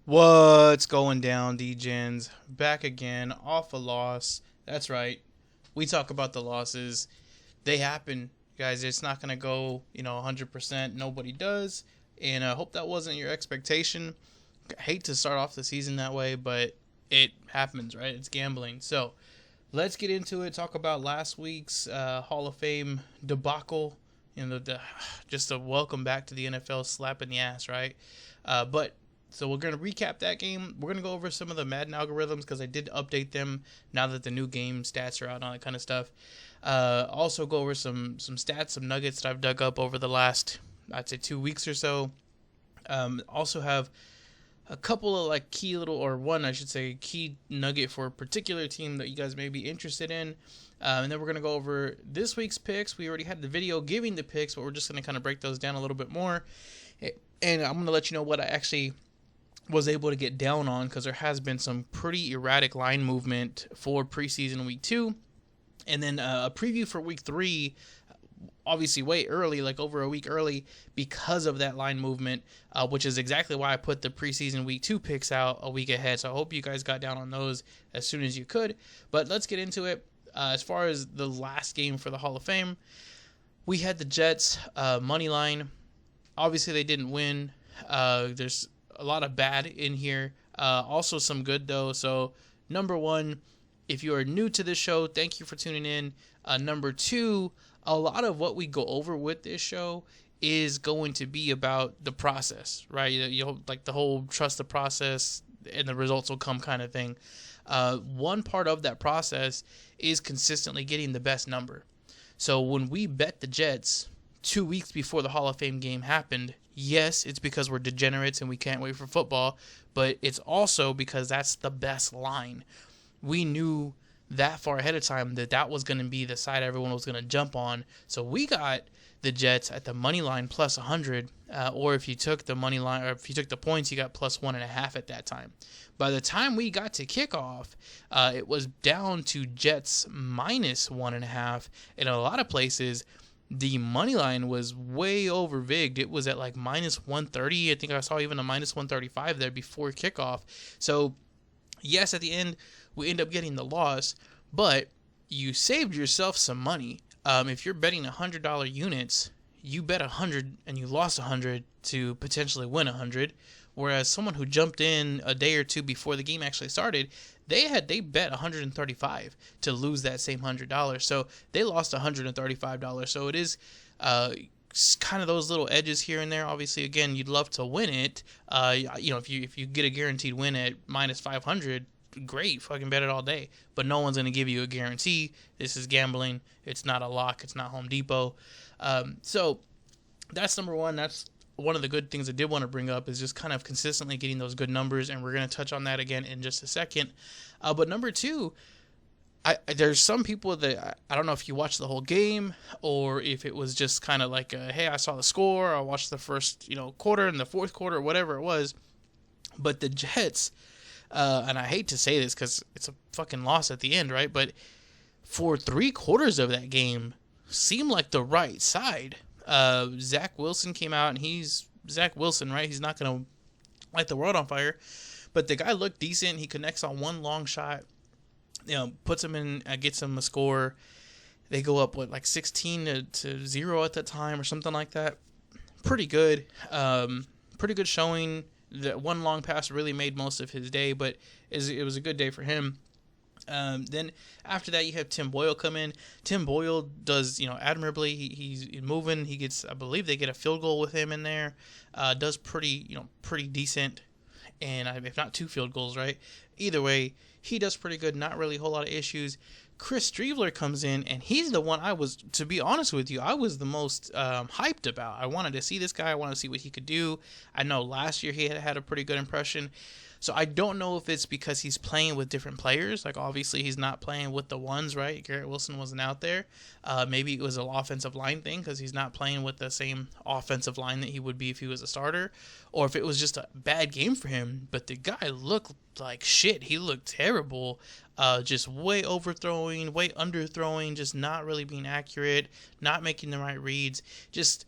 What's going down, D-Gens? Back again, off a loss. That's right. We talk about the losses. They happen, guys. It's not going to go, 100%. Nobody does. And I hope that wasn't your expectation. I hate to start off the season that way, but it happens, right? It's gambling. So let's get into it. Talk about last week's Hall of Fame debacle. Just a welcome back to the NFL slap in the ass, right? So we're going to recap that game. We're going to go over some of the Madden algorithms because I did update them now that the new game stats are out and all that kind of stuff. Also go over some stats, some nuggets that I've dug up over the last, I'd say, 2 weeks or so. Also have a couple of key nugget for a particular team that you guys may be interested in. And then we're going to go over this week's picks. We already had the video giving the picks, but we're just going to kind of break those down a little bit more. And I'm going to let you know what I actually was able to get down on, because there has been some pretty erratic line movement for preseason week 2, and then a preview for week 3, obviously way early, like over a week early, because of that line movement, which is exactly why I put the preseason week 2 picks out a week ahead. So I hope you guys got down on those as soon as you could. But let's get into it. As far as the last game for the Hall of Fame, we had the Jets money line. Obviously they didn't win. There's a lot of bad in here, also some good though. So number one, if you are new to this show, thank you for tuning in. Number two, a lot of what we go over with this show is going to be about the process, right? You'll like the whole trust the process and the results will come kind of thing. One part of that process is consistently getting the best number. So when we bet the Jets 2 weeks before the Hall of Fame game happened, yes, it's because we're degenerates and we can't wait for football, but it's also because that's the best line. We knew that far ahead of time that was going to be the side everyone was going to jump on. So we got the Jets at the money line plus 100, or if you took the money line, or if you took the points, you got plus 1.5 at that time. By the time we got to kickoff, it was down to Jets minus 1.5. In a lot of places, the money line was way over vigged. It was at like minus 130. I think I saw even a minus 135 there before kickoff. So, yes, at the end, we end up getting the loss, but you saved yourself some money. If you're betting $100 units, you bet 100 and you lost 100 to potentially win 100. Whereas someone who jumped in a day or two before the game actually started, they bet 135 to lose that same $100. So they lost $135. So it is kind of those little edges here and there. Obviously, again, you'd love to win it. If you get a guaranteed win at minus 500, great, fucking bet it all day. But no one's gonna give you a guarantee. This is gambling. It's not a lock. It's not Home Depot. So that's number one. That's one of the good things I did want to bring up, is just kind of consistently getting those good numbers, and we're going to touch on that again in just a second. But number two, there's some people that I don't know if you watched the whole game or if it was just kind of like, hey, I saw the score, I watched the first quarter and the fourth quarter, or whatever it was. But the Jets, and I hate to say this because it's a fucking loss at the end, right? But for 3/4 of that game, seemed like the right side. Zach Wilson came out, and he's Zach Wilson, right? He's not going to light the world on fire, but the guy looked decent. He connects on one long shot, puts him in, gets him a score. They go up, 16-0 at the time or something like that. Pretty good. Pretty good showing. That one long pass really made most of his day, but it was a good day for him. Then after that, you have Tim Boyle come in. Tim Boyle does, admirably. He's moving. He gets, I believe they get a field goal with him in there. Does pretty decent. And if not 2 field goals, right? Either way, he does pretty good. Not really a whole lot of issues. Chris Streveler comes in, and he's the one to be honest with you, I was the most hyped about. I wanted to see this guy. I wanted to see what he could do. I know last year he had a pretty good impression. So I don't know if it's because he's playing with different players. Like, obviously, he's not playing with the ones, right? Garrett Wilson wasn't out there. Maybe it was an offensive line thing because he's not playing with the same offensive line that he would be if he was a starter. Or if it was just a bad game for him. But the guy looked like shit. He looked terrible. Just way overthrowing, way underthrowing, just not really being accurate, not making the right reads. Just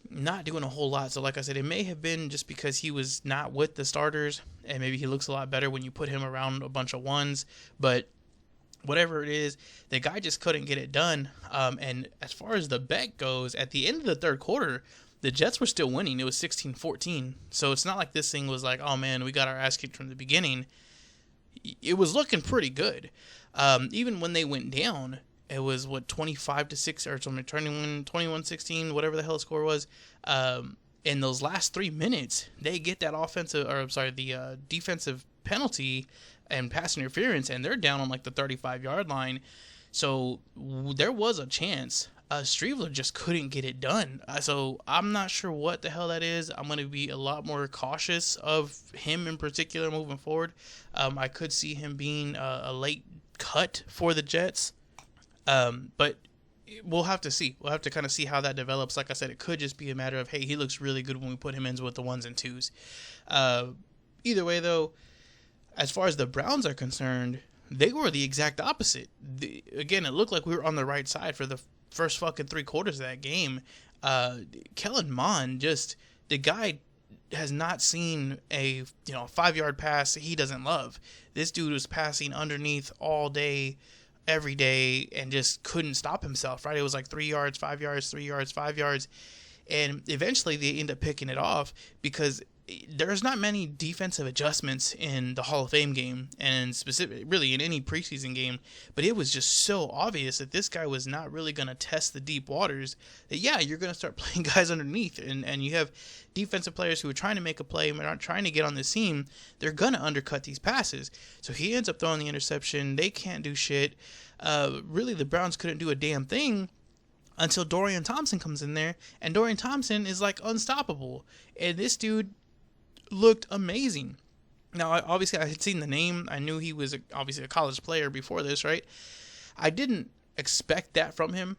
not doing a whole lot. So like I said, it may have been just because he was not with the starters, and maybe he looks a lot better when you put him around a bunch of ones. But whatever it is, the guy just couldn't get it done. And as far as the bet goes, at the end of the third quarter, the Jets were still winning. It was 16-14. So it's not like this thing was like, oh man, we got our ass kicked from the beginning. It was looking pretty good. Even when they went down, it was 25-6 or something, 21-16, whatever the hell the score was. In those last 3 minutes, they get that the defensive penalty and pass interference, and they're down on like the 35-yard line. So there was a chance. Streveler just couldn't get it done. So I'm not sure what the hell that is. I'm going to be a lot more cautious of him in particular moving forward. I could see him being a late cut for the Jets. But we'll have to see. We'll have to kind of see how that develops. Like I said, it could just be a matter of, hey, he looks really good when we put him in with the 1s and 2s. Either way, though, as far as the Browns are concerned, they were the exact opposite. Again, it looked like we were on the right side for the first fucking 3 quarters of that game. Kellen Mond, the guy has not seen a 5-yard pass he doesn't love. This dude was passing underneath all day, every day, and just couldn't stop himself, right? It was like 3 yards, 5 yards, 3 yards, 5 yards. And eventually they end up picking it off because there's not many defensive adjustments in the Hall of Fame game, and specifically really in any preseason game, but it was just so obvious that this guy was not really going to test the deep waters, that you're going to start playing guys underneath, and you have defensive players who are trying to make a play and aren't trying to get on the seam. They're going to undercut these passes. So he ends up throwing the interception. They can't do shit. Really, the Browns couldn't do a damn thing until Dorian Thompson comes in there, and Dorian Thompson is like unstoppable, and this dude looked amazing. Now, obviously, I had seen the name. I knew he was obviously a college player before this, right? I didn't expect that from him,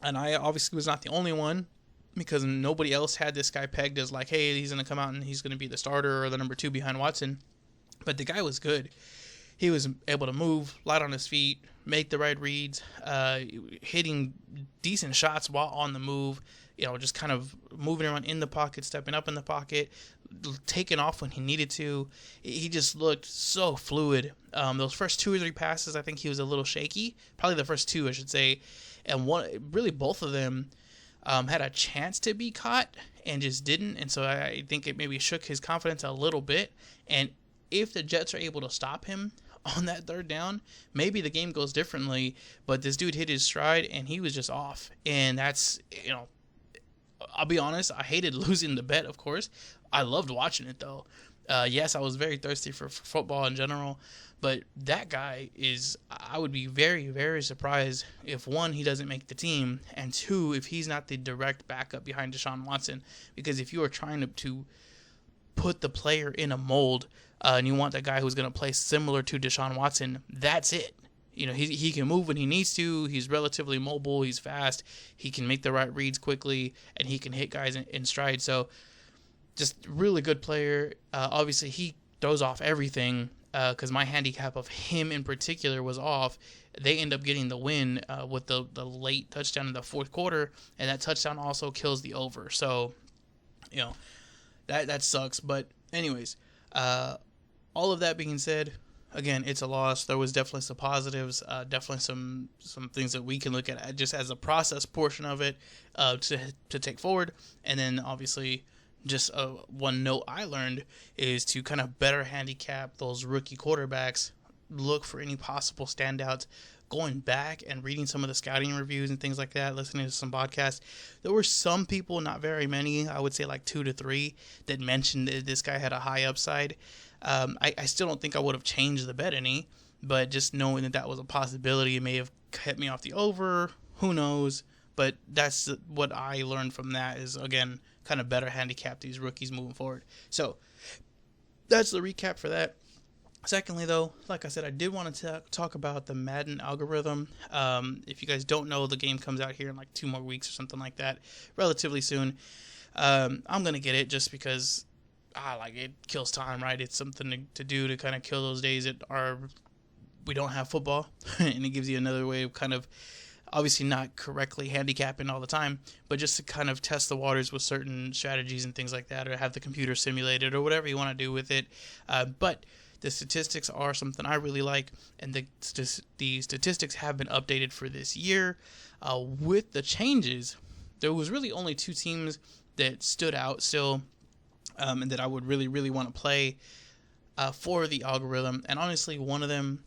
and I obviously was not the only one, because nobody else had this guy pegged as like, hey, he's going to come out and he's going to be the starter or the number 2 behind Watson. But the guy was good. He was able to move, light on his feet, make the right reads, hitting decent shots while on the move, just kind of moving around in the pocket, stepping up in the pocket, taking off when he needed to. He just looked so fluid. Those first 2 or 3 passes, I think he was a little shaky. Probably the first 2, I should say. And both of them had a chance to be caught and just didn't. And so I think it maybe shook his confidence a little bit. And if the Jets are able to stop him on that 3rd down, maybe the game goes differently. But this dude hit his stride and he was just off. And that's, I'll be honest, I hated losing the bet, of course. I loved watching it, though. Yes, I was very thirsty for football in general. But that guy I would be very, very surprised if, 1, he doesn't make the team, and 2, if he's not the direct backup behind Deshaun Watson. Because if you are trying to put the player in a mold, and you want that guy who's going to play similar to Deshaun Watson, that's it. He can move when he needs to. He's relatively mobile. He's fast. He can make the right reads quickly, and he can hit guys in stride. So, just really good player. Obviously, he throws off everything because my handicap of him in particular was off. They end up getting the win with the late touchdown in the 4th quarter, and that touchdown also kills the over. So, that sucks. But anyways, all of that being said, again, it's a loss. There was definitely some positives, definitely some things that we can look at just as a process portion of it to take forward. And then obviously just one note I learned is to kind of better handicap those rookie quarterbacks, look for any possible standouts. Going back and reading some of the scouting reviews and things like that, listening to some podcasts, there were some people, not very many, I would say like 2 to 3, that mentioned that this guy had a high upside. I still don't think I would have changed the bet any, but just knowing that was a possibility, it may have kept me off the over. Who knows? But that's what I learned from that is, again, kind of better handicap these rookies moving forward. So that's the recap for that. Secondly, though, like I said, I did want to talk about the Madden algorithm. If you guys don't know, the game comes out here in like 2 more weeks or something like that, relatively soon. I'm going to get it just because it kills time, right? It's something to do to kind of kill those days that we don't have football, and it gives you another way of kind of Obviously not correctly handicapping all the time, but just to kind of test the waters with certain strategies and things like that, or have the computer simulated or whatever you want to do with it. But the statistics are something I really like, and the statistics have been updated for this year. With the changes, there was really only 2 teams that stood out still, and that I would really, really want to play for the algorithm. And honestly, one of them,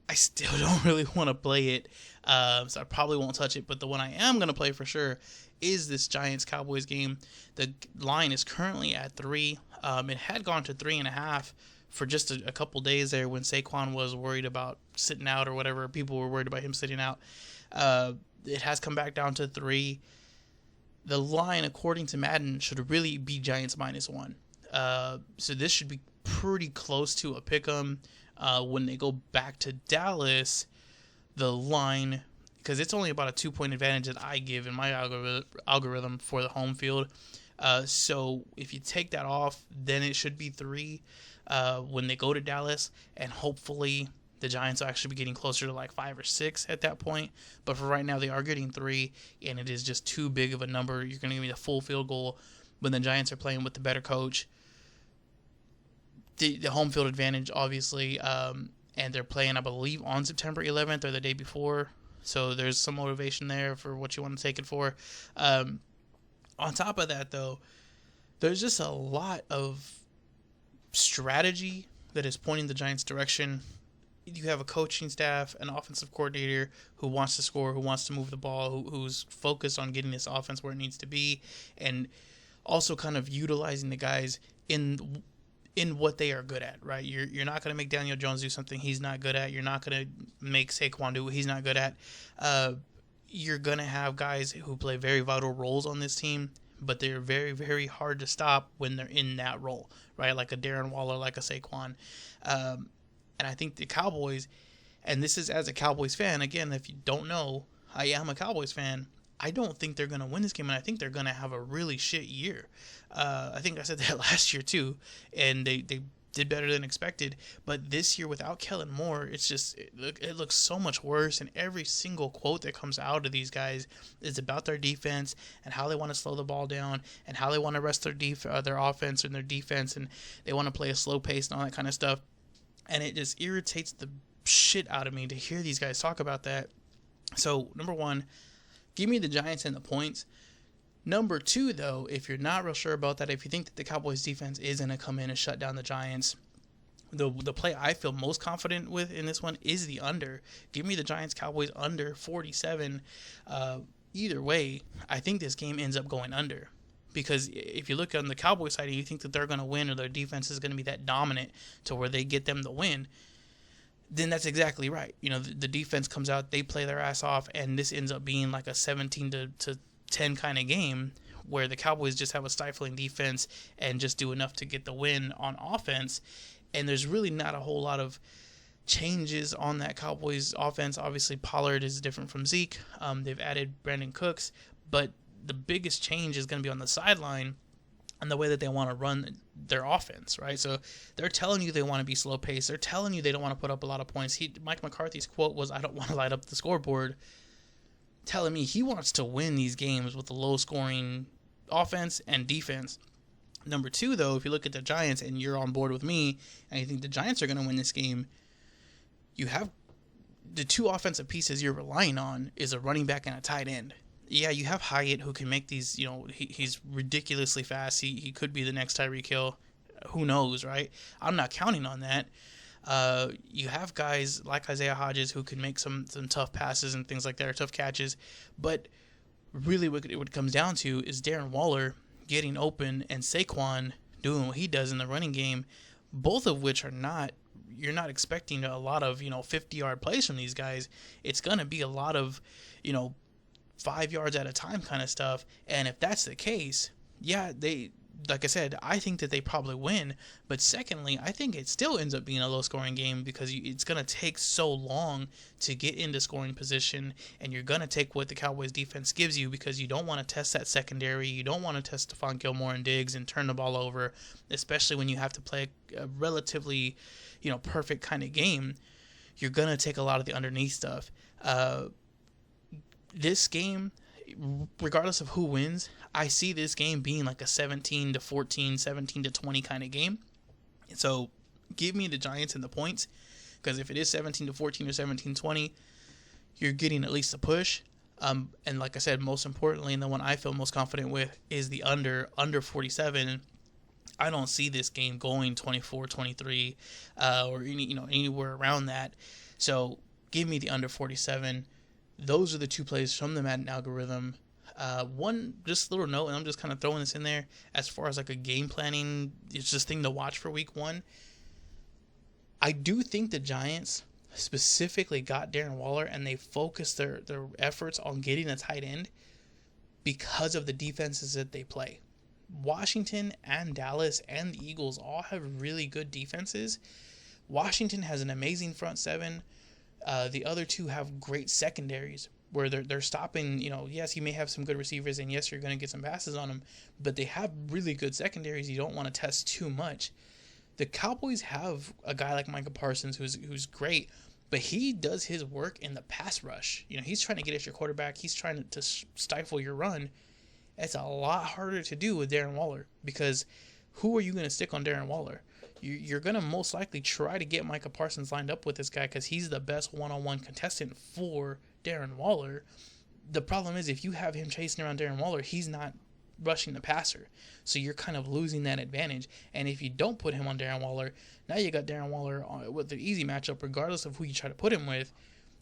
I still don't really want to play it, so I probably won't touch it. But the one I am going to play for sure is this Giants-Cowboys game. The line is currently at 3. It had gone to 3.5 for just a couple days there when Saquon was worried about sitting out or whatever. People were worried about him sitting out. It has come back down to 3. The line, according to Madden, should really be Giants -1. So this should be pretty close to a pick'em. When they go back to Dallas, the line, because it's only about a 2-point advantage that I give in my algorithm for the home field. So if you take that off, then it should be 3 when they go to Dallas, and hopefully the Giants will actually be getting closer to like 5 or 6 at that point. But for right now, they are getting 3, and it is just too big of a number. You're going to give me the full field goal when the Giants are playing with the better coach. The home field advantage, obviously, and they're playing, I believe, on September 11th or the day before. So there's some motivation there for what you want to take it for. On top of that, though, there's just a lot of strategy that is pointing the Giants' direction. You have a coaching staff, an offensive coordinator who wants to score, who wants to move the ball, who's focused on getting this offense where it needs to be, and also kind of utilizing the guys in what they are good at, right? You're not going to make Daniel Jones do something he's not good at. You're not going to make Saquon do what he's not good at. You're going to have guys who play very vital roles on this team, but they're very, very hard to stop when they're in that role, right? Like a Darren Waller, like a Saquon. And I think the Cowboys, and this is as a Cowboys fan, again, if you don't know, I am a Cowboys fan. I don't think they're going to win this game, and I think they're going to have a really shit year. I think I said that last year too, and they did better than expected. But this year, without Kellen Moore, it looks so much worse. And every single quote that comes out of these guys is about their defense and how they want to slow the ball down and how they want to rest their offense and their defense, and they want to play a slow pace and all that kind of stuff. And it just irritates the shit out of me to hear these guys talk about that. So, number 1, give me the Giants and the points. Number 2, though, if you're not real sure about that, if you think that the Cowboys defense is going to come in and shut down the Giants, the play I feel most confident with in this one is the under. Give me the Giants-Cowboys under 47. Either way, I think this game ends up going under. Because if you look on the Cowboys side and you think that they're going to win or their defense is going to be that dominant to where they get them the win, then that's exactly right. You know, the defense comes out, they play their ass off, and this ends up being like a 17-10 kind of game where the Cowboys just have a stifling defense and just do enough to get the win on offense. And there's really not a whole lot of changes on that Cowboys offense. Obviously, Pollard is different from Zeke. They've added Brandon Cooks, but the biggest change is going to be on the sideline and the way that they want to run their offense, right? So they're telling you they want to be slow paced. They're telling you they don't want to put up a lot of points. Mike McCarthy's quote was, "I don't want to light up the scoreboard," telling me he wants to win these games with a low scoring offense and defense. Number 2, though, if you look at the Giants and you're on board with me and you think the Giants are going to win this game, you have the 2 offensive pieces you're relying on is a running back and a tight end. Yeah, you have Hyatt who can make these, he's ridiculously fast. He could be the next Tyreek Hill. Who knows, right? I'm not counting on that. You have guys like Isaiah Hodgins who can make some tough passes and things like that, or tough catches. But really what it comes down to is Darren Waller getting open and Saquon doing what he does in the running game, both of which you're not expecting a lot of, 50-yard plays from these guys. It's going to be a lot of, 5 yards at a time kind of stuff. And if that's the case, yeah, like I said, I think that they probably win. But secondly, I think it still ends up being a low-scoring game because it's going to take so long to get into scoring position, and you're going to take what the Cowboys defense gives you because you don't want to test that secondary. You don't want to test Stephon Gilmore and Diggs and turn the ball over, especially when you have to play a relatively, perfect kind of game. You're going to take a lot of the underneath stuff. This game, regardless of who wins, I see this game being like a 17-14, 17-20 kind of game. So give me the Giants and the points, because if it is 17-14 or 17-20, you're getting at least a push. And like I said, most importantly, and the one I feel most confident with is the under 47. I don't see this game going 24-23 or anywhere around that. So give me the under 47. Those are the two plays from the Madden algorithm. One just little note, and I'm just kind of throwing this in there as far as like a game planning, it's just thing to watch for week 1. I do think the Giants specifically got Darren Waller and they focused their efforts on getting a tight end because of the defenses that they play. Washington and Dallas and the Eagles all have really good defenses. Washington has an amazing front seven. The other two have great secondaries where they're stopping, yes, you may have some good receivers and yes, you're going to get some passes on them, but they have really good secondaries. You don't want to test too much. The Cowboys have a guy like Micah Parsons who's great, but he does his work in the pass rush. He's trying to get at your quarterback. He's trying to stifle your run. It's a lot harder to do with Darren Waller because who are you going to stick on Darren Waller? You're going to most likely try to get Micah Parsons lined up with this guy because he's the best one-on-one contestant for Darren Waller. The problem is if you have him chasing around Darren Waller, he's not rushing the passer. So you're kind of losing that advantage. And if you don't put him on Darren Waller, now you got Darren Waller with the easy matchup regardless of who you try to put him with.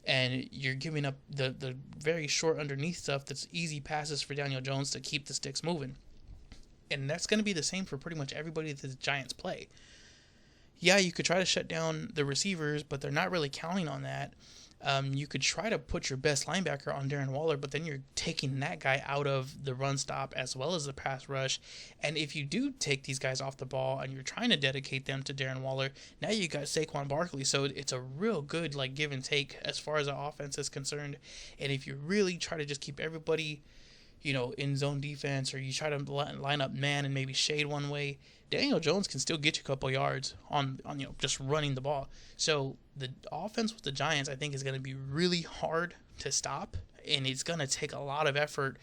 And you're giving up the very short underneath stuff that's easy passes for Daniel Jones to keep the sticks moving. And that's going to be the same for pretty much everybody that the Giants play. Yeah, you could try to shut down the receivers, but they're not really counting on that. You could try to put your best linebacker on Darren Waller, but then you're taking that guy out of the run stop as well as the pass rush. And if you do take these guys off the ball and you're trying to dedicate them to Darren Waller, now you got Saquon Barkley. So it's a real good give and take as far as the offense is concerned. And if you really try to just keep everybody, in zone defense, or you try to line up man and maybe shade one way, Daniel Jones can still get you a couple yards on just running the ball. So the offense with the Giants, I think, is going to be really hard to stop, and it's going to take a lot of effort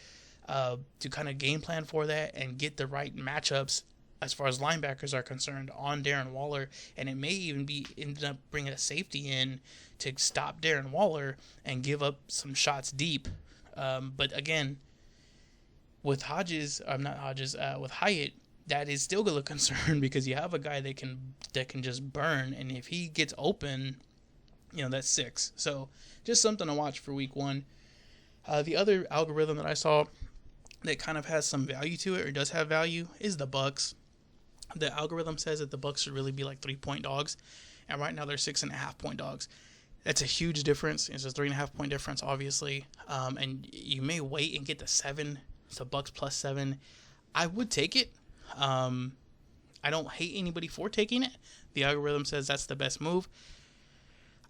to kind of game plan for that and get the right matchups as far as linebackers are concerned on Darren Waller. And it may even be ended up bringing a safety in to stop Darren Waller and give up some shots deep. But again, with with Hyatt, that is still a concern because you have a guy that can just burn, and if he gets open, that's 6. So just something to watch for week 1. The other algorithm that I saw that kind of has some value to it, or does have value, is the Bucs. The algorithm says that the Bucs should really be like 3-point dogs, and right now they're 6.5-point dogs. That's a huge difference. It's a 3.5-point difference, obviously, and you may wait and get the 7. So Bucs plus 7, I would take it. I don't hate anybody for taking it. The algorithm says that's the best move.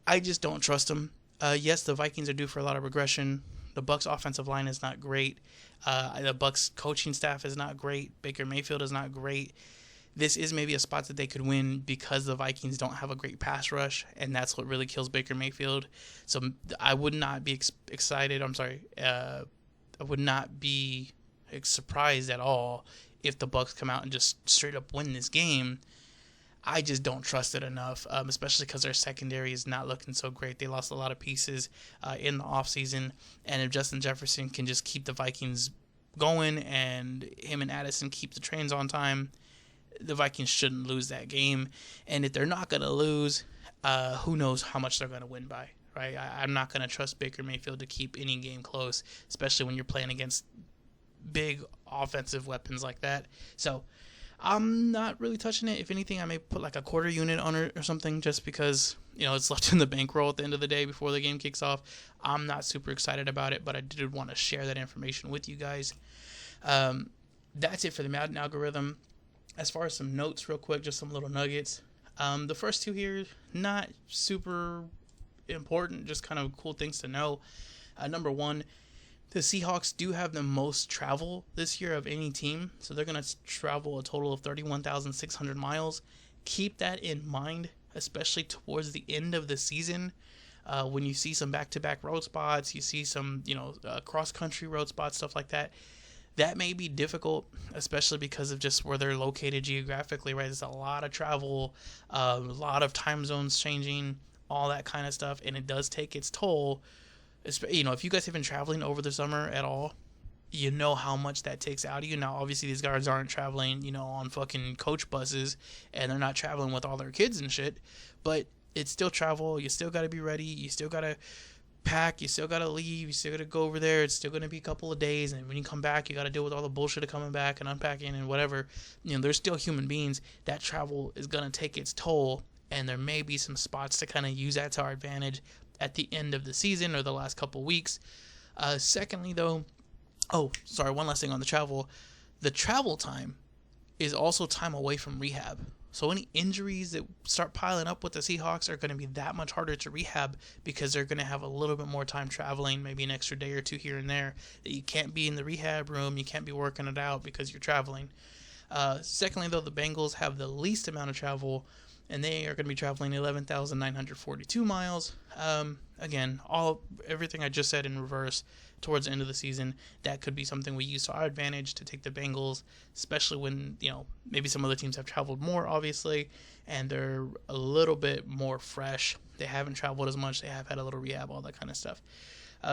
I just don't trust them. Yes, the Vikings are due for a lot of regression. The Bucs offensive line is not great. The Bucs coaching staff is not great. Baker Mayfield is not great. This is maybe a spot that they could win because the Vikings don't have a great pass rush, and that's what really kills Baker Mayfield. So I would not be excited. I would not be surprised at all if the Bucs come out and just straight up win this game. I just don't trust it enough, especially because their secondary is not looking so great. They lost a lot of pieces in the offseason, and if Justin Jefferson can just keep the Vikings going and him and Addison keep the trains on time, the Vikings shouldn't lose that game. And if they're not going to lose, who knows how much they're going to win by, right? I'm not going to trust Baker Mayfield to keep any game close, especially when you're playing against big offensive weapons like that. So I'm not really touching it. If anything, I may put like a quarter unit on it or something just because, it's left in the bankroll at the end of the day before the game kicks off. I'm not super excited about it, but I did want to share that information with you guys. That's it for the Madden algorithm. As far as some notes real quick, just some little nuggets. The first two here, not super important, just kind of cool things to know. Number 1, the Seahawks do have the most travel this year of any team, so they're going to travel a total of 31,600 miles. Keep that in mind, especially towards the end of the season. When you see some back-to-back road spots, you see some, cross-country road spots, stuff like that. That may be difficult, especially because of just where they're located geographically, right? There's a lot of travel, a lot of time zones changing, all that kind of stuff, and it does take its toll. If you guys have been traveling over the summer at all, you know how much that takes out of you. Now, obviously, these guys aren't traveling, on fucking coach buses, and they're not traveling with all their kids and shit, but it's still travel. You still got to be ready. You still got to pack, you still gotta leave, you still gotta go over there. It's still gonna be a couple of days, and when you come back, you gotta deal with all the bullshit of coming back and unpacking and whatever. They're still human beings. That travel is gonna take its toll, and there may be some spots to kind of use that to our advantage at the end of the season or the last couple weeks. Secondly, though, one last thing on the travel. The travel time is also time away from rehab. So any injuries that start piling up with the Seahawks are going to be that much harder to rehab because they're going to have a little bit more time traveling, maybe an extra day or two here and there, that you can't be in the rehab room, you can't be working it out because you're traveling. Secondly, though, the Bengals have the least amount of travel, and they are going to be traveling 11,942 miles. Again, everything I just said in reverse. Towards the end of the season, that could be something we use to our advantage to take the Bengals, especially when, maybe some other teams have traveled more, obviously, and they're a little bit more fresh. They haven't traveled as much. They have had a little rehab, all that kind of stuff.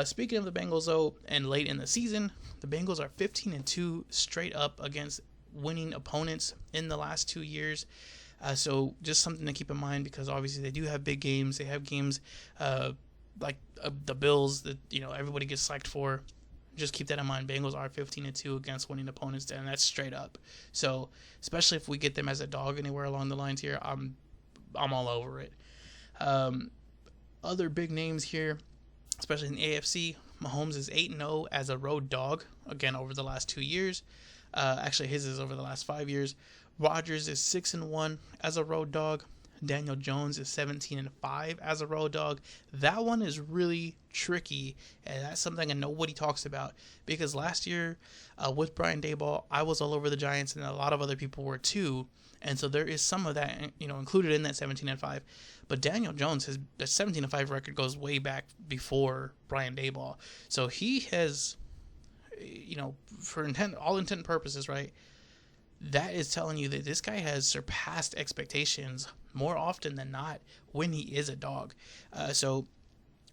Speaking of the Bengals, though, and late in the season, the Bengals are 15-2 straight up against winning opponents in the last 2 years. So just something to keep in mind, because obviously they do have big games. They have games like the Bills that everybody gets psyched for. Just keep that in mind. Bengals are 15-2 against winning opponents, and that's straight up. So especially if we get them as a dog anywhere along the lines here, I'm all over it. Other big names here, especially in the AFC, Mahomes is 8-0 as a road dog, again over the last 2 years. Actually, his is over the last 5 years. Rodgers is 6-1 as a road dog. Daniel Jones is 17-5 as a road dog. That one is really tricky, and that's something that nobody talks about, because last year with Brian Daboll, I was all over the Giants, and a lot of other people were too, and so there is some of that included in that 17-5. But Daniel Jones, the 17-5 record goes way back before Brian Daboll, so he has, for all intent and purposes, right? That is telling you that this guy has surpassed expectations more often than not when he is a dog. So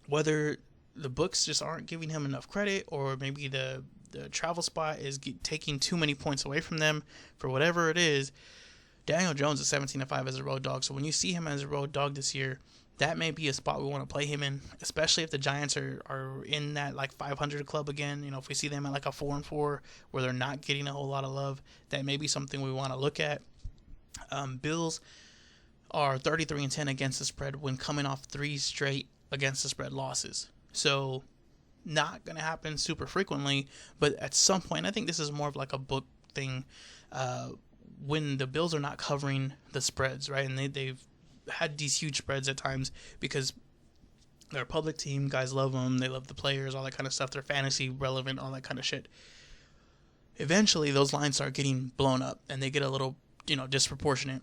whether the books just aren't giving him enough credit, or maybe the travel spot is taking too many points away from them, for whatever it is, Daniel Jones is 17-5 as a road dog. So when you see him as a road dog this year, that may be a spot we want to play him in, especially if the Giants are in that 500 club again. If we see them at a 4-4 where they're not getting a whole lot of love, that may be something we want to look at. Bills are 33-10 against the spread when coming off 3 straight against the spread losses. So not going to happen super frequently, but at some point, I think this is more of a book thing, when the Bills are not covering the spreads, right? And they've had these huge spreads at times because they're a public team. Guys love them. They love the players, all that kind of stuff. They're fantasy relevant, all that kind of shit. Eventually, those lines start getting blown up, and they get a little, disproportionate,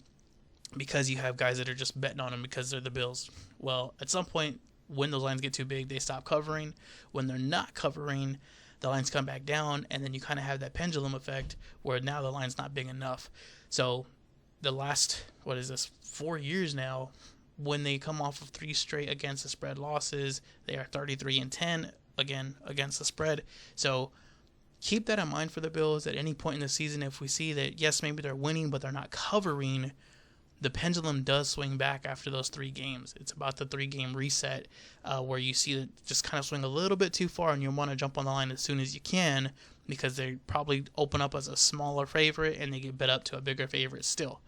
because you have guys that are just betting on them because they're the Bills. Well, at some point, when those lines get too big, they stop covering. When they're not covering, the lines come back down, and then you kind of have that pendulum effect where now the line's not big enough. So the last, 4 years now, when they come off of 3 straight against the spread losses, they are 33-10 again against the spread. So keep that in mind for the Bills. At any point in the season, if we see that, yes, maybe they're winning, but they're not covering, the pendulum does swing back after those 3 games. It's about the 3-game reset where you see it just kind of swing a little bit too far, and you want to jump on the line as soon as you can, because they probably open up as a smaller favorite and they get bet up to a bigger favorite still.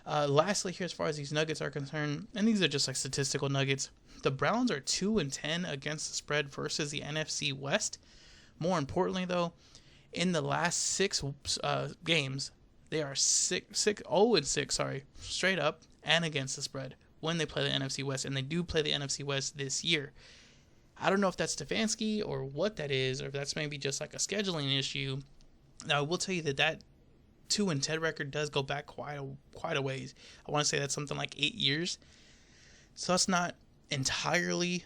Lastly, here, as far as these nuggets are concerned, and these are just statistical nuggets, the Browns are 2-10 against the spread versus the NFC West. More importantly, though, in the last 6 games, they are 0-6, straight up and against the spread when they play the NFC West, and they do play the NFC West this year. I don't know if that's Stefanski or what that is, or if that's maybe just a scheduling issue. Now, I will tell you that 2-10 record does go back quite a ways. I want to say that's something like 8 years. So that's not entirely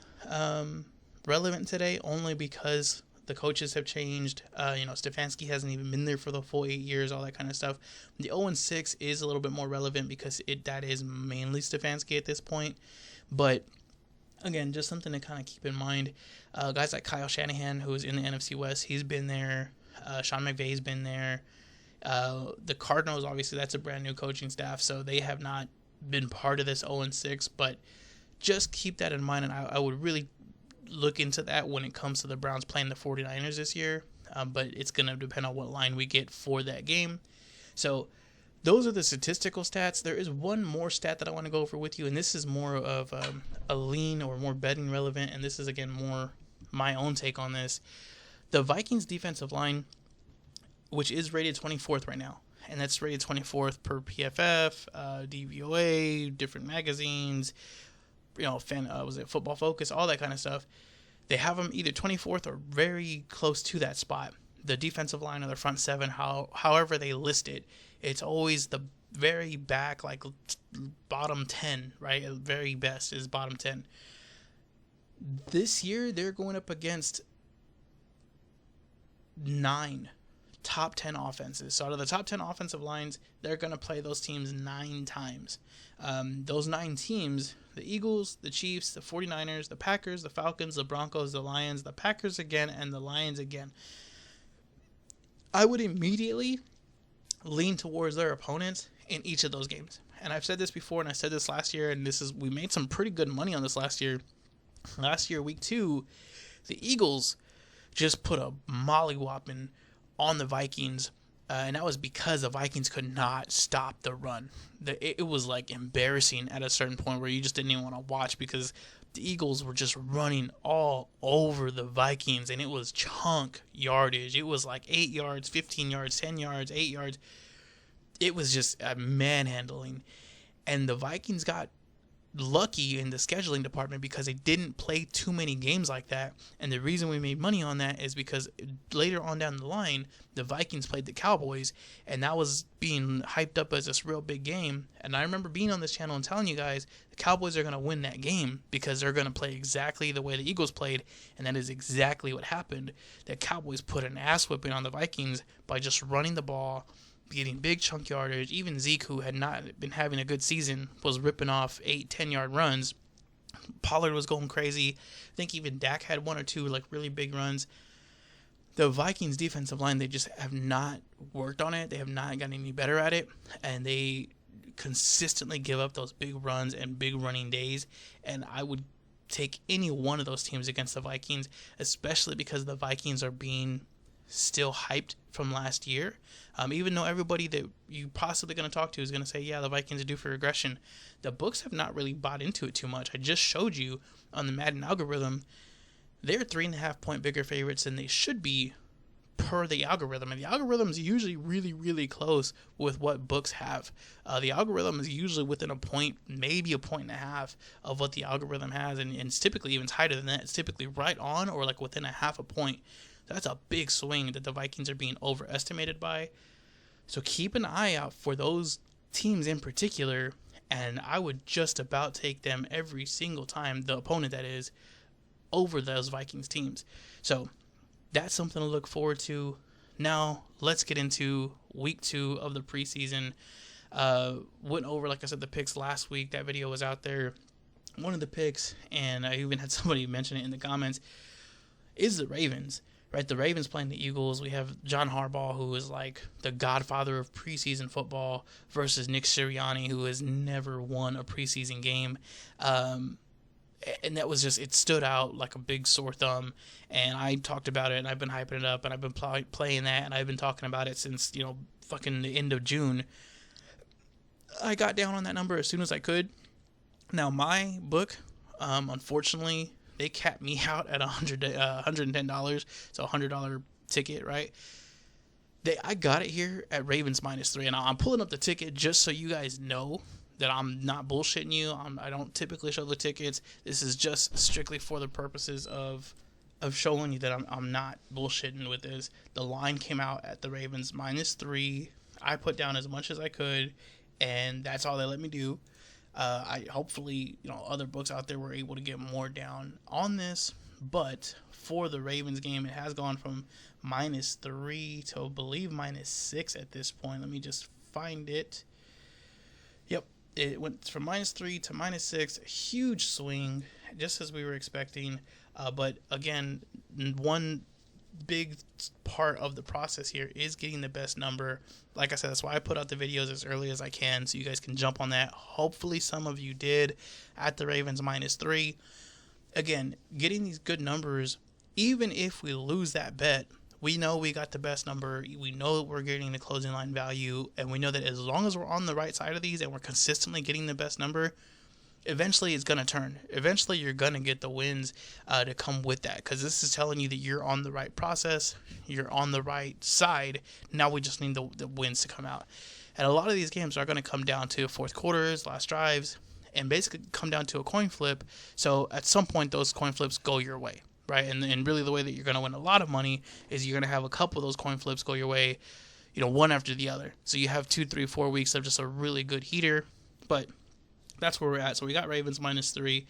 relevant today only because the coaches have changed. Stefanski hasn't even been there for the full 8 years, all that kind of stuff. The 0-6 is a little bit more relevant because that is mainly Stefanski at this point. But again, just something to kind of keep in mind. Guys like Kyle Shanahan, who is in the NFC West, he's been there. Sean McVay's been there. The Cardinals, obviously, that's a brand new coaching staff, so they have not been part of this 0-6. But just keep that in mind, and I would really look into that when it comes to the Browns playing the 49ers this year. But it's going to depend on what line we get for that game. So those are the statistical stats. There is one more stat that I want to go over with you, and this is more of a lean or more betting relevant, and this is, again, more my own take on this. The Vikings defensive line, which is rated 24th right now, and that's rated 24th per PFF, DVOA, different magazines, was it Football Focus, all that kind of stuff. They have them either 24th or very close to that spot. The defensive line or the front seven, however they list it, it's always the very back, like bottom 10, right? Very best is bottom 10. This year, they're going up against 9 top 10 offenses. So out of the top 10 offensive lines, they're going to play those teams 9 times. Those 9 teams, the Eagles, the Chiefs, the 49ers, the Packers, the Falcons, the Broncos, the Lions, the Packers again, and the Lions again. I would immediately lean towards their opponents in each of those games. And I've said this before, and I said this last year, and we made some pretty good money on this last year. Last year, week 2, the Eagles just put a mollywhopping on the Vikings, and that was because the Vikings could not stop the run. It was like embarrassing at a certain point where you just didn't even want to watch because the Eagles were just running all over the Vikings, and it was chunk yardage. It was like 8 yards, 15 yards, 10 yards, 8 yards. It was just a manhandling, and the Vikings got lucky in the scheduling department because they didn't play too many games like that. And the reason we made money on that is because later on down the line, the Vikings played the Cowboys, and that was being hyped up as this real big game. And I remember being on this channel and telling you guys the Cowboys are going to win that game because they're going to play exactly the way the Eagles played, and that is exactly what happened. The Cowboys put an ass whipping on the Vikings by just running the ball, getting big chunk yardage. Even Zeke, who had not been having a good season, was ripping off 8-10 yard runs. Pollard was going crazy. I think even Dak had 1 or 2 like really big runs. The Vikings defensive line, they just have not worked on it. They have not gotten any better at it, and they consistently give up those big runs and big running days. And I would take any one of those teams against the Vikings, especially because the Vikings are being still hyped from last year. Even though everybody that you possibly going to talk to is going to say, yeah, the Vikings are due for regression, the books have not really bought into it too much. I just showed you on the Madden algorithm, they're 3.5 point bigger favorites than they should be per the algorithm. And the algorithm is usually really, really close with what books have. The algorithm is usually within a point, maybe a point and a half of what the algorithm has. And it's typically even tighter than that. It's typically right on or like within a half a point. That's a big swing that the Vikings are being overestimated by. So keep an eye out for those teams in particular, and I would just about take them every single time, the opponent that is, over those Vikings teams. So that's something to look forward to. Now let's get into week 2 of the preseason. Went over, like I said, the picks last week. That video was out there. One of the picks, and I even had somebody mention it in the comments, is the Ravens. Right, the Ravens playing the Eagles. We have John Harbaugh, who is like the godfather of preseason football, versus Nick Sirianni, who has never won a preseason game. And that was just, it stood out like a big sore thumb. And I talked about it, and I've been hyping it up, and I've been playing that, and I've been talking about it since, fucking the end of June. I got down on that number as soon as I could. Now, my book, unfortunately, they capped me out at $110, so $100 ticket, right? I got it here at Ravens -3, and I'm pulling up the ticket just so you guys know that I'm not bullshitting you. I don't typically show the tickets. This is just strictly for the purposes of showing you that I'm not bullshitting with this. The line came out at the Ravens -3. I put down as much as I could, and that's all they let me do. I hopefully, other books out there were able to get more down on this, but for the Ravens game, it has gone from -3 to I believe -6 at this point. Let me just find it. Yep, it went from -3 to -6. A huge swing, just as we were expecting. But again, one big part of the process here is getting the best number. Like I said, that's why I put out the videos as early as I can, so you guys can jump on that. Hopefully some of you did at the Ravens -3. Again, getting these good numbers, even if we lose that bet, we know we got the best number. We know that we're getting the closing line value, and we know that as long as we're on the right side of these and we're consistently getting the best number, eventually it's going to turn. Eventually you're going to get the wins to come with that, because this is telling you that you're on the right process, you're on the right side. Now we just need the wins to come out. And a lot of these games are going to come down to fourth quarters, last drives, and basically come down to a coin flip. So at some point those coin flips go your way, right? And really the way that you're going to win a lot of money is you're going to have a couple of those coin flips go your way, one after the other. So you have 2, 3, 4 weeks of just a really good heater. But that's where we're at. So we got Ravens -3.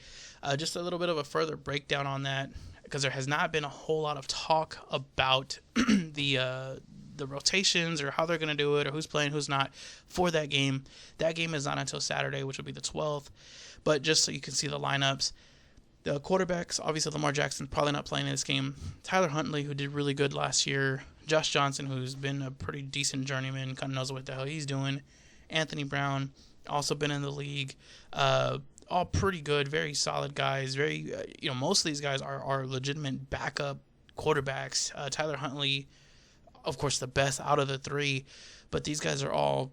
Just a little bit of a further breakdown on that, because there has not been a whole lot of talk about the rotations or how they're going to do it or who's playing, who's not for that game. That game is not until Saturday, which will be the 12th. But just so you can see the lineups, the quarterbacks, obviously Lamar Jackson probably not playing in this game. Tyler Huntley, who did really good last year. Josh Johnson, who's been a pretty decent journeyman, kind of knows what the hell he's doing. Anthony Brown, also been in the league. All pretty good, very solid guys. Very, most of these guys are legitimate backup quarterbacks. Tyler Huntley, of course, the best out of the three, but these guys are all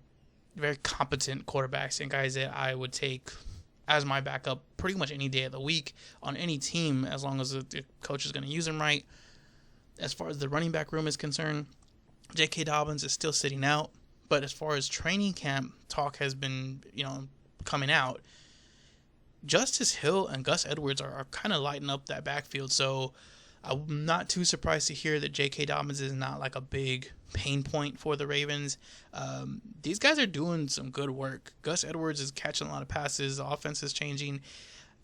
very competent quarterbacks and guys that I would take as my backup pretty much any day of the week on any team, as long as the coach is going to use them right. As far as the running back room is concerned, J.K. Dobbins is still sitting out. But as far as training camp talk has been, coming out, Justice Hill and Gus Edwards are kind of lighting up that backfield. So I'm not too surprised to hear that J.K. Dobbins is not like a big pain point for the Ravens. These guys are doing some good work. Gus Edwards is catching a lot of passes. The offense is changing.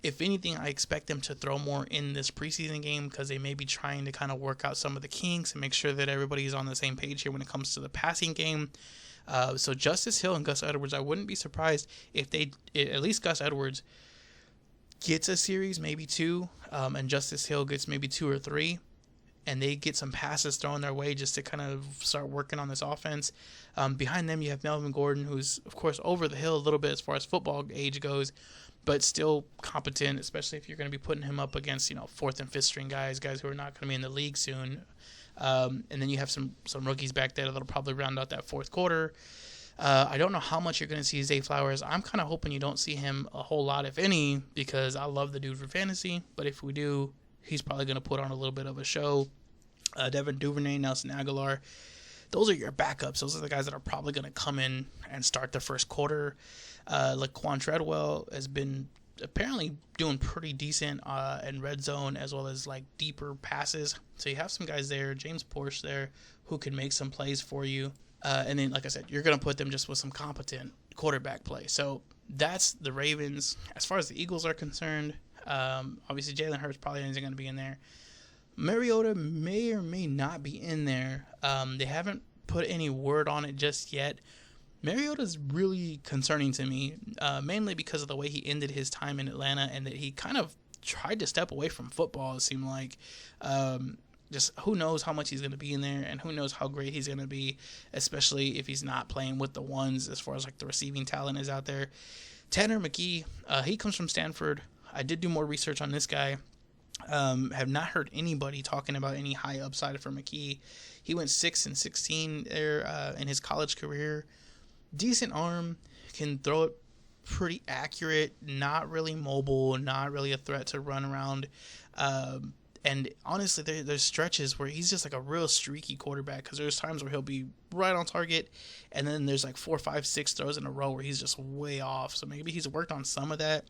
If anything, I expect them to throw more in this preseason game, because they may be trying to kind of work out some of the kinks and make sure that everybody's on the same page here when it comes to the passing game. So Justice Hill and Gus Edwards, I wouldn't be surprised if at least Gus Edwards gets a series, maybe 2, and Justice Hill gets maybe 2 or 3, and they get some passes thrown their way just to kind of start working on this offense. Behind them, you have Melvin Gordon, who's, of course, over the hill a little bit as far as football age goes, but still competent, especially if you're going to be putting him up against, 4th and 5th string guys who are not going to be in the league soon. And then you have some rookies back there that'll probably round out that fourth quarter. I don't know how much you're going to see Zay Flowers. I'm kind of hoping you don't see him a whole lot, if any, because I love the dude for fantasy. But if we do, he's probably going to put on a little bit of a show. Devin Duvernay, Nelson Aguilar, those are your backups. Those are the guys that are probably going to come in and start the first quarter. Laquan Treadwell has been apparently doing pretty decent in red zone, as well as like deeper passes. So you have some guys there, James Porsche there, who can make some plays for you. And then, like I said, you're going to put them just with some competent quarterback play. So that's the Ravens. As far as the Eagles are concerned, obviously Jalen Hurts probably isn't going to be in there. Mariota may or may not be in there. They haven't put any word on it just yet. Mariota's really concerning to me, mainly because of the way he ended his time in Atlanta, and that he kind of tried to step away from football, it seemed like. Just who knows how much he's going to be in there, and who knows how great he's going to be, especially if he's not playing with the ones as far as like the receiving talent is out there. Tanner McKee, he comes from Stanford. I did do more research on this guy. Have not heard anybody talking about any high upside for McKee. He went 6-16 there in his college career. Decent arm, can throw it pretty accurate, not really mobile, not really a threat to run around. And honestly, there's stretches where he's just like a real streaky quarterback, because there's times where he'll be right on target, and then there's like 4, 5, 6 throws in a row where he's just way off. So maybe he's worked on some of that,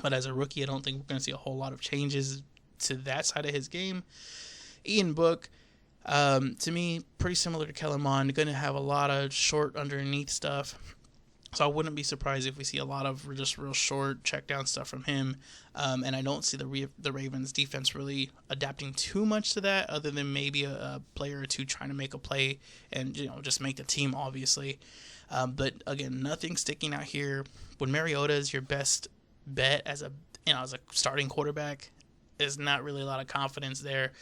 but as a rookie, I don't think we're going to see a whole lot of changes to that side of his game. Ian Book, to me, pretty similar to Kellen Mond, going to have a lot of short underneath stuff. So I wouldn't be surprised if we see a lot of just real short check down stuff from him. And I don't see the Ravens defense really adapting too much to that, other than maybe a player or two trying to make a play and just make the team, obviously. But again, nothing sticking out here. When Mariota is your best bet as a starting quarterback, there's not really a lot of confidence there.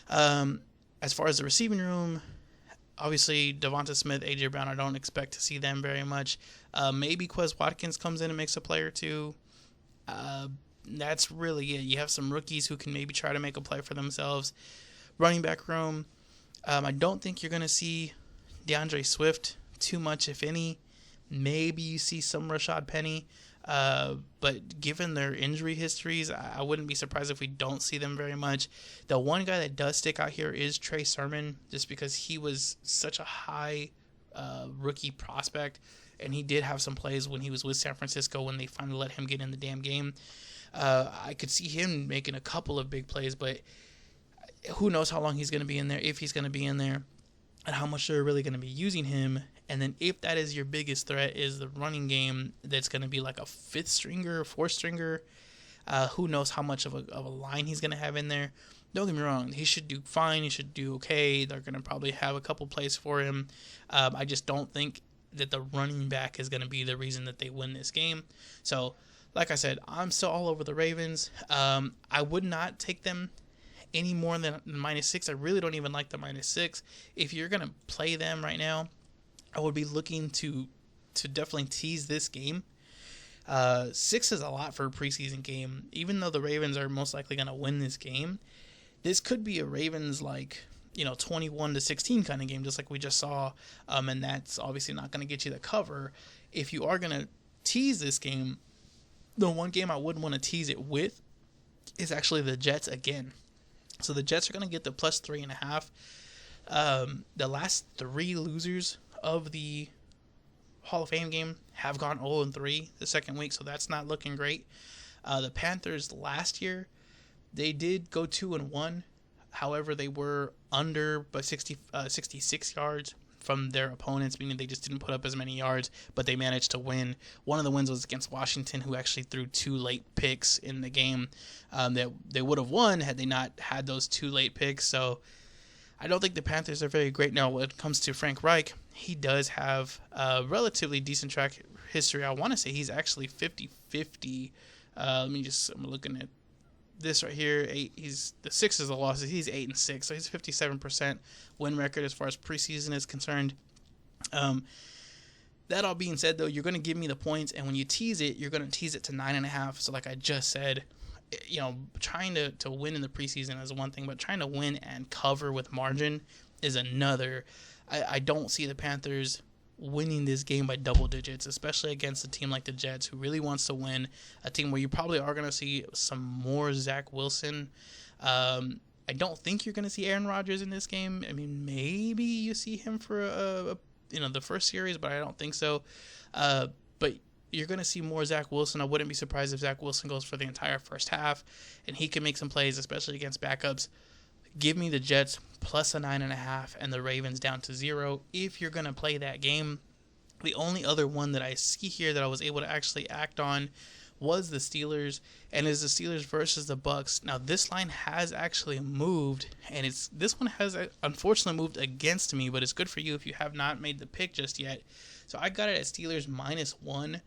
As far as the receiving room, obviously Devonta Smith, AJ Brown, I don't expect to see them very much. Maybe Quez Watkins comes in and makes a play or two. That's really it. You have some rookies who can maybe try to make a play for themselves. Running back room, I don't think you're going to see DeAndre Swift too much, if any. Maybe you see some Rashad Penny. But given their injury histories, I wouldn't be surprised if we don't see them very much. The one guy that does stick out here is Trey Sermon, just because he was such a high rookie prospect, and he did have some plays when he was with San Francisco when they finally let him get in the damn game. I could see him making a couple of big plays, but who knows how long he's going to be in there, if he's going to be in there, and how much they're really going to be using him. And then if that is your biggest threat, is the running game that's going to be like a fifth stringer, fourth stringer, who knows how much of a line he's going to have in there. Don't get me wrong, he should do fine, he should do okay. They're going to probably have a couple plays for him. I just don't think that the running back is going to be the reason that they win this game. So, like I said, I'm still all over the Ravens. I would not take them any more than -6. I really don't even like the -6. If you're going to play them right now, I would be looking to definitely tease this game. 6 is a lot for a preseason game. Even though the Ravens are most likely going to win this game, this could be a Ravens 21-16 kind of game, just like we just saw. And that's obviously not going to get you the cover. If you are going to tease this game, the one game I wouldn't want to tease it with is actually the Jets again. So the Jets are going to get the +3.5. The last 3 losers of the Hall of Fame game have gone 0-3 the second week, so that's not looking great. The Panthers last year, they did go 2-1. However, they were under by 66 yards from their opponents, meaning they just didn't put up as many yards, but they managed to win. One of the wins was against Washington, who actually threw 2 late picks in the game that they would have won had they not had those 2 late picks. So I don't think the Panthers are very great. Now, when it comes to Frank Reich, he does have a relatively decent track history. I want to say he's actually 50-50. I'm looking at this right here. The 6 is a loss. He's 8-6, so he's 57% win record as far as preseason is concerned. That all being said, though, you're going to give me the points, and when you tease it, you're going to tease it to 9.5. So, like I just said, trying to win in the preseason is one thing, but trying to win and cover with margin is another. I don't see the Panthers winning this game by double digits, especially against a team like the Jets, who really wants to win, a team where you probably are going to see some more Zach Wilson. I don't think you're going to see Aaron Rodgers in this game. I mean, maybe you see him for the first series, but I don't think so. But you're going to see more Zach Wilson. I wouldn't be surprised if Zach Wilson goes for the entire first half, and he can make some plays, especially against backups. Give me the Jets plus a 9.5 and the Ravens down to 0 if you're going to play that game. The only other one that I see here that I was able to actually act on was the Steelers, and is the Steelers versus the Bucs. Now, this line has actually moved, and this one has unfortunately moved against me, but it's good for you if you have not made the pick just yet. So I got it at Steelers -1.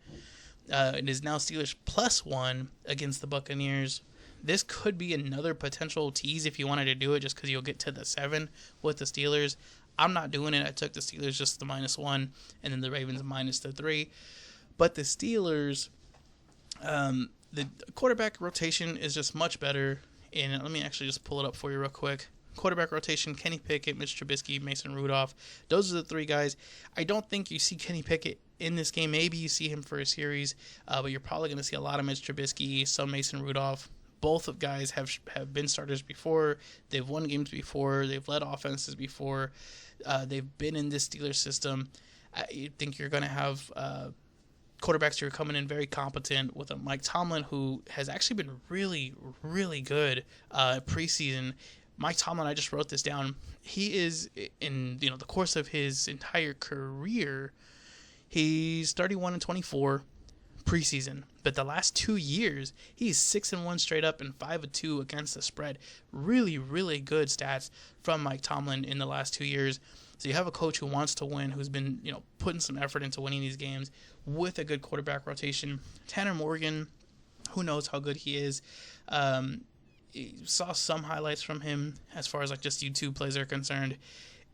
It is now Steelers +1 against the Buccaneers. This could be another potential tease if you wanted to do it, just because you'll get to the 7 with the Steelers. I'm not doing it. I took the Steelers just the -1, and then the Ravens -3. But the Steelers, the quarterback rotation is just much better. And let me actually just pull it up for you real quick. Quarterback rotation: Kenny Pickett, Mitch Trubisky, Mason Rudolph. Those are the 3 guys. I don't think you see Kenny Pickett in this game. Maybe you see him for a series, but you're probably going to see a lot of Mitch Trubisky, some Mason Rudolph. Both of guys have been starters before. They've won games before. They've led offenses before. They've been in this Steelers system. I think you're going to have quarterbacks who are coming in very competent, with a Mike Tomlin who has actually been really, really good preseason. Mike Tomlin, I just wrote this down. He is, in the course of his entire career, He's 31-24 preseason, but the last 2 years he's 6-1 straight up and 5-2 against the spread. Really, really good stats from Mike Tomlin in the last 2 years. So you have a coach who wants to win, who's been putting some effort into winning these games with a good quarterback rotation. Tanner Morgan, who knows how good he is. Saw some highlights from him as far as like just YouTube plays are concerned.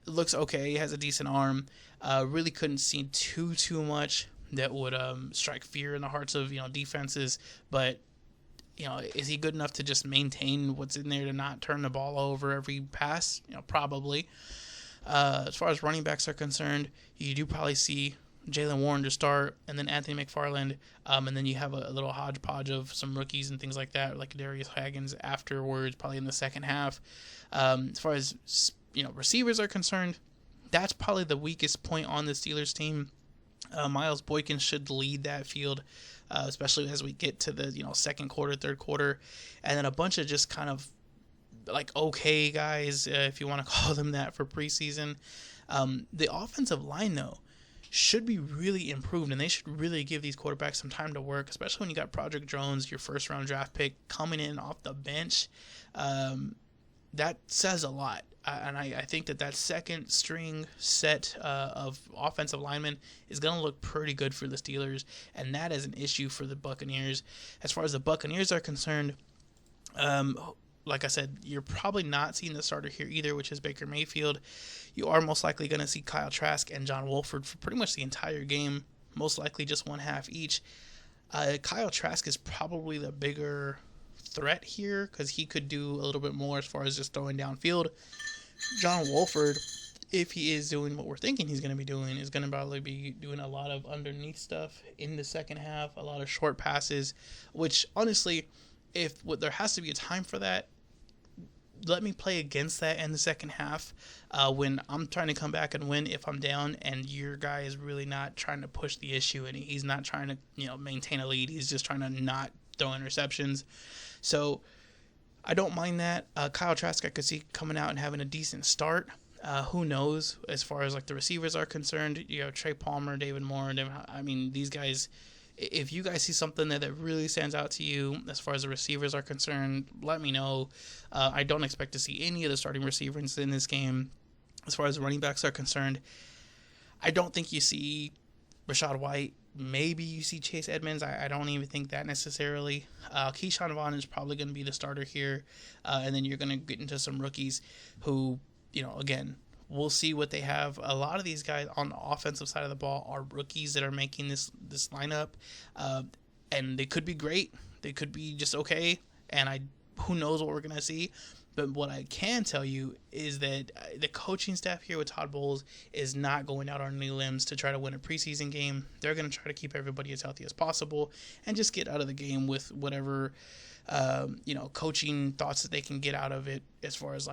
Looks okay. He has a decent arm. Really couldn't see too much that would strike fear in the hearts of defenses. But is he good enough to just maintain what's in there to not turn the ball over every pass? Probably. As far as running backs are concerned, you do probably see Jalen Warren to start, and then Anthony McFarland, and then you have a little hodgepodge of some rookies and things like that, like Darius Haggins afterwards, probably in the second half. As far as receivers are concerned, that's probably the weakest point on the Steelers team. Miles Boykin should lead that field, especially as we get to the second quarter, third quarter, and then a bunch of just kind of like okay guys, if you want to call them that, for preseason. The offensive line though should be really improved, and they should really give these quarterbacks some time to work, especially when you got Broderick Jones, your first round draft pick, coming in off the bench. That says a lot. And I think that second string set of offensive linemen is going to look pretty good for the Steelers, and that is an issue for the Buccaneers. As far as the Buccaneers are concerned, like I said, you're probably not seeing the starter here either, which is Baker Mayfield. You are most likely going to see Kyle Trask and John Wolford for pretty much the entire game, most likely just one half each. Kyle Trask is probably the bigger threat here because he could do a little bit more as far as just throwing downfield. John Wolford, if he is doing what we're thinking he's going to be doing, is going to probably be doing a lot of underneath stuff in the second half, a lot of short passes, which honestly, if there has to be a time for that, let me play against that in the second half when I'm trying to come back and win if I'm down and your guy is really not trying to push the issue and he's not trying to maintain a lead. He's just trying to not throw interceptions. So I don't mind that. Kyle Trask I could see coming out and having a decent start. Who knows as far as like the receivers are concerned. Trey Palmer, David Moore. These guys, if you guys see something that really stands out to you as far as the receivers are concerned, let me know. I don't expect to see any of the starting receivers in this game. As far as the running backs are concerned, I don't think you see Rashad White. Maybe you see Chase Edmonds. I don't even think that necessarily. Keyshawn Vaughn is probably going to be the starter here. And then you're going to get into some rookies who, again, we'll see what they have. A lot of these guys on the offensive side of the ball are rookies that are making this lineup. And they could be great. They could be just okay. And who knows what we're going to see. But what I can tell you is that the coaching staff here with Todd Bowles is not going out on any limbs to try to win a preseason game. They're going to try to keep everybody as healthy as possible and just get out of the game with whatever, coaching thoughts that they can get out of it as far as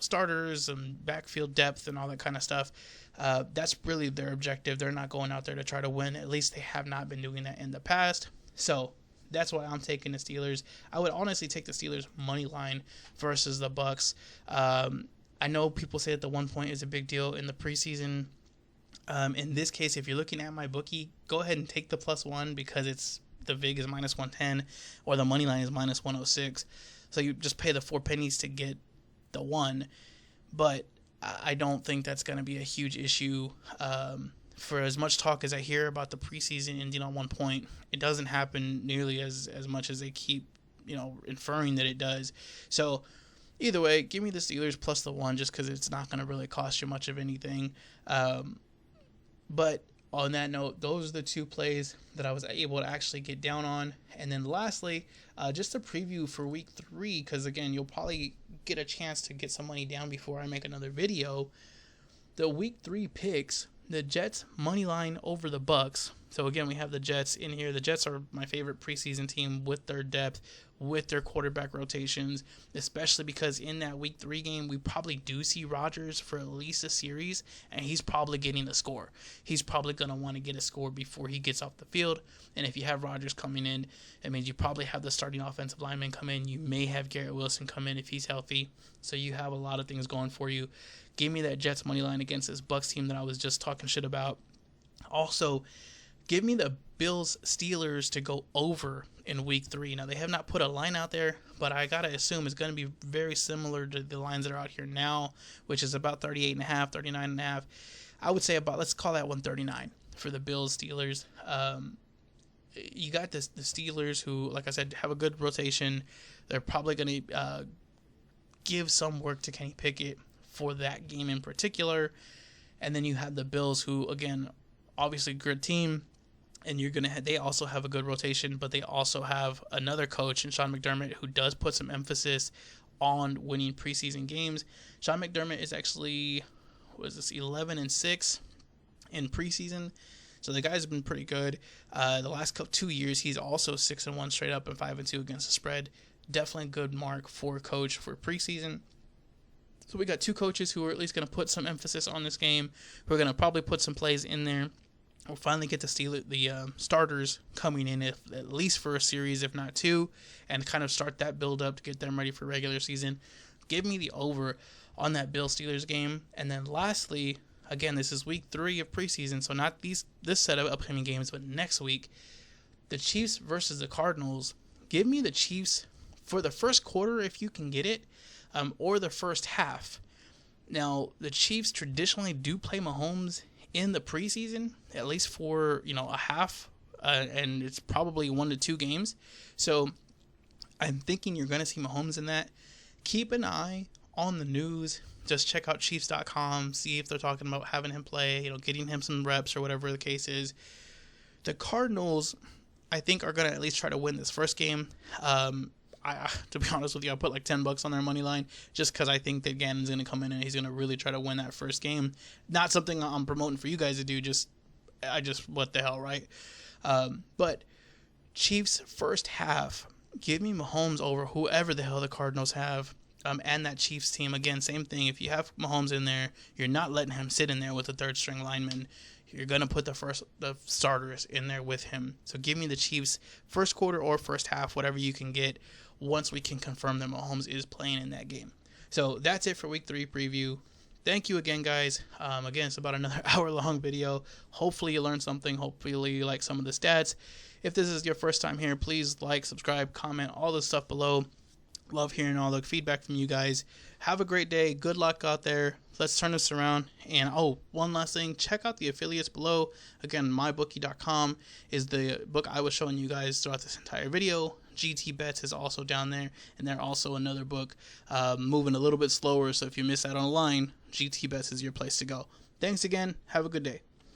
starters and backfield depth and all that kind of stuff. That's really their objective. They're not going out there to try to win. At least they have not been doing that in the past. So that's why I'm taking the Steelers. I would honestly take the Steelers money line versus the Bucs. I know people say that the 1 point is a big deal in the preseason. In this case, if you're looking at my bookie, go ahead and take the +1 because the VIG is -110 or the money line is -106. So you just pay the 4 pennies to get the 1. But I don't think that's going to be a huge issue. For as much talk as I hear about the preseason ending on 1 point, it doesn't happen nearly as much as they keep, inferring that it does. So either way, give me the Steelers plus the 1 just because it's not going to really cost you much of anything. But on that note, those are the 2 plays that I was able to actually get down on. And then lastly, just a preview for week 3, because again, you'll probably get a chance to get some money down before I make another video. The week 3 picks. The Jets money line over the Bucs. So again, we have the Jets in here. The Jets are my favorite preseason team with their depth, with their quarterback rotations, especially because in that week 3 game, we probably do see Rodgers for at least a series, and he's probably getting a score. He's probably going to want to get a score before he gets off the field. And if you have Rodgers coming in, it means you probably have the starting offensive lineman come in. You may have Garrett Wilson come in if he's healthy. So you have a lot of things going for you. Give me that Jets money line against this Bucs team that I was just talking shit about. Also, give me the Bills Steelers to go over in week 3. Now, they have not put a line out there, but I got to assume it's going to be very similar to the lines that are out here now, which is about 38.5, 39.5. I would say about, let's call that 139 for the Bills Steelers. You got the Steelers who, like I said, have a good rotation. They're probably going to give some work to Kenny Pickett for that game in particular. And then you have the Bills who, again, obviously good team, and they also have a good rotation, but they also have another coach in Sean McDermott who does put some emphasis on winning preseason games. Sean McDermott is actually 11-6 in preseason, so the guy's been pretty good. The last 2 years, he's also 6-1 straight up and 5-2 against the spread. Definitely a good mark for a coach for preseason. So we got 2 coaches who are at least going to put some emphasis on this game. We're going to probably put some plays in there. We'll finally get to see the starters coming in, at least for a series, if not 2, and kind of start that build up to get them ready for regular season. Give me the over on that Bills Steelers game. And then lastly, again, this is week 3 of preseason, so not this set of upcoming games, but next week, the Chiefs versus the Cardinals. Give me the Chiefs for the first quarter if you can get it, or the first half. Now, the Chiefs traditionally do play Mahomes in the preseason, at least for a half, and it's probably 1 to 2 games. So I'm thinking you're going to see Mahomes in that. Keep an eye on the news. Just check out Chiefs.com, see if they're talking about having him play, getting him some reps or whatever the case is. The Cardinals, I think, are going to at least try to win this first game. To be honest with you, I put like $10 on their money line just because I think that Gannon's going to come in and he's going to really try to win that first game. Not something I'm promoting for you guys to do. What the hell, right? But Chiefs first half, give me Mahomes over whoever the hell the Cardinals have. And that Chiefs team, again, same thing. If you have Mahomes in there, you're not letting him sit in there with the third string lineman. You're going to put the starters in there with him. So give me the Chiefs first quarter or first half, whatever you can get, once we can confirm that Mahomes is playing in that game. So that's it for week 3 preview. Thank you again, guys. Again, it's about another hour-long video. Hopefully you learned something. Hopefully you like some of the stats. If this is your first time here, please like, subscribe, comment, all the stuff below. Love hearing all the feedback from you guys. Have a great day. Good luck out there. Let's turn this around. And one last thing, check out the affiliates below. Again, mybookie.com is the book I was showing you guys throughout this entire video. GT Bets is also down there, and they're also another book moving a little bit slower, so if you miss out on a line, GT Bets is your place to go. Thanks again. Have a good day.